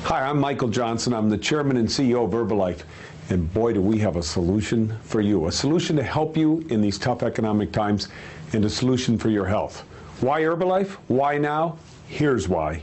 Hi, I'm Michael Johnson. I'm the chairman and CEO of Herbalife. And boy, do we have a solution for you. A solution to help you in these tough economic times and a solution for your health. Why Herbalife? Why now? Here's why.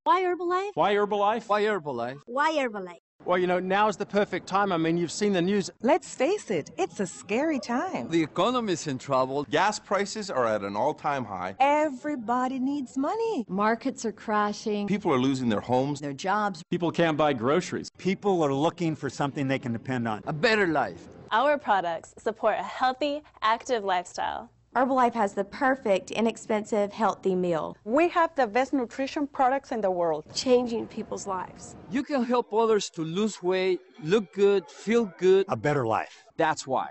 Why Herbalife? Why Herbalife? Why Herbalife? Why Herbalife? Well, you know, now is the perfect time. I mean, you've seen the news. Let's face it, it's a scary time. The economy's in trouble. Gas prices are at an all-time high. Everybody needs money. Markets are crashing. People are losing their homes. Their jobs. People can't buy groceries. People are looking for something they can depend on. A better life. Our products support a healthy, active lifestyle. Herbalife has the perfect, inexpensive, healthy meal. We have the best nutrition products in the world. Changing people's lives. You can help others to lose weight, look good, feel good. A better life. That's why.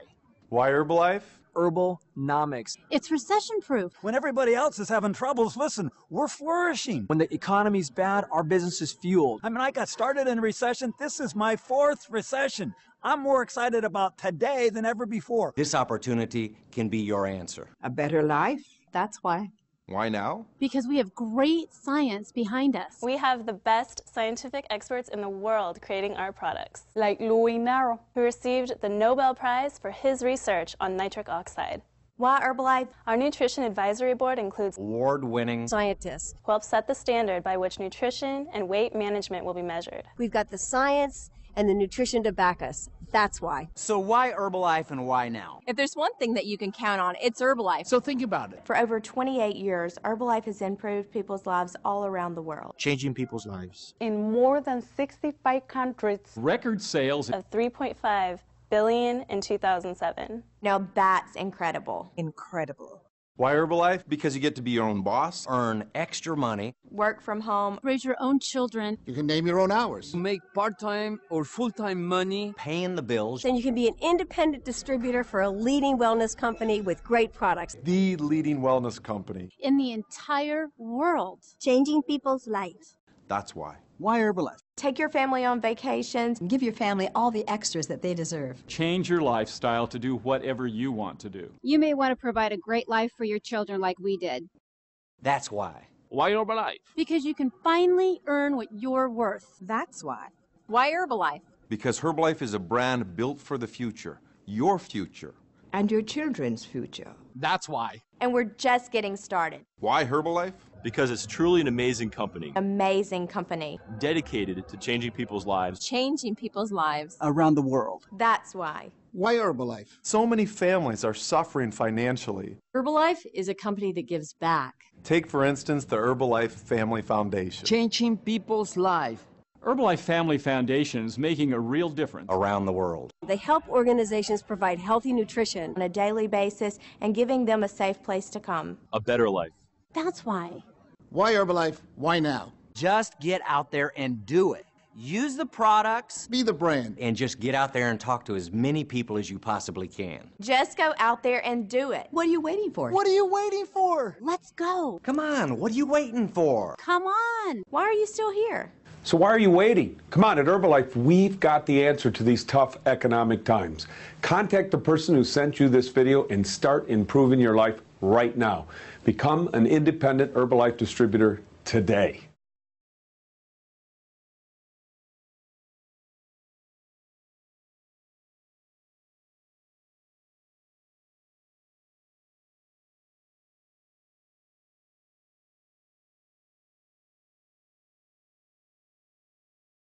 Why Herbalife? Herbalnomics. It's recession-proof. When everybody else is having troubles, listen, we're flourishing. When the economy's bad, our business is fueled. I mean, I got started in a recession. This is my 4th recession. I'm more excited about today than ever before. This opportunity can be your answer. A better life? That's why. Why now? Because we have great science behind us. We have the best scientific experts in the world creating our products, like Louis Naro, who received the Nobel Prize for his research on nitric oxide. Why Herbalife? Our nutrition advisory board includes Award-winning Scientists. who help set the standard by which nutrition and weight management will be measured. We've got the science and the nutrition to back us. That's why. So why Herbalife and why now? If there's one thing that you can count on, it's Herbalife. So think about it. For over 28 years, Herbalife has improved people's lives all around the world. Changing people's lives. in more than 65 countries. Record sales. Of $3.5 billion in 2007. Now that's incredible. Incredible. Why Herbalife? Because you get to be your own boss. Earn extra money. Work from home. Raise your own children. You can name your own hours. Make part-time or full-time money. Paying the bills. Then you can be an independent distributor for a leading wellness company with great products. The leading wellness company. In the entire world. Changing people's lives. That's why. Why Herbalife? Take your family on vacations. Give your family all the extras that they deserve. Change your lifestyle to do whatever you want to do. You may want to provide a great life for your children like we did. That's why. Why Herbalife? Because you can finally earn what you're worth. That's why. Why Herbalife? Because Herbalife is a brand built for the future. Your future. And your children's future. That's why. And we're just getting started. Why Herbalife? Because it's truly an amazing company. Amazing company. Dedicated to changing people's lives. Changing people's lives. Around the world. That's why. Why Herbalife? So many families are suffering financially. Herbalife is a company that gives back. Take, for instance, the Herbalife Family Foundation. Changing people's life. Herbalife Family Foundation is making a real difference. Around the world. They help organizations provide healthy nutrition On a daily basis and giving them a safe place to come. A better life. That's why. Why Herbalife? Why now? Just get out there and do it. Use the products. Be the brand. And just get out there and talk to as many people as you possibly can. Just go out there and do it. What are you waiting for? What are you waiting for? Let's go. Come on, what are you waiting for? Come on. Why are you still here? So why are you waiting? Come on, at Herbalife, we've got the answer to these tough economic times. Contact the person who sent you this video and start improving your life right now. Become an independent Herbalife distributor today.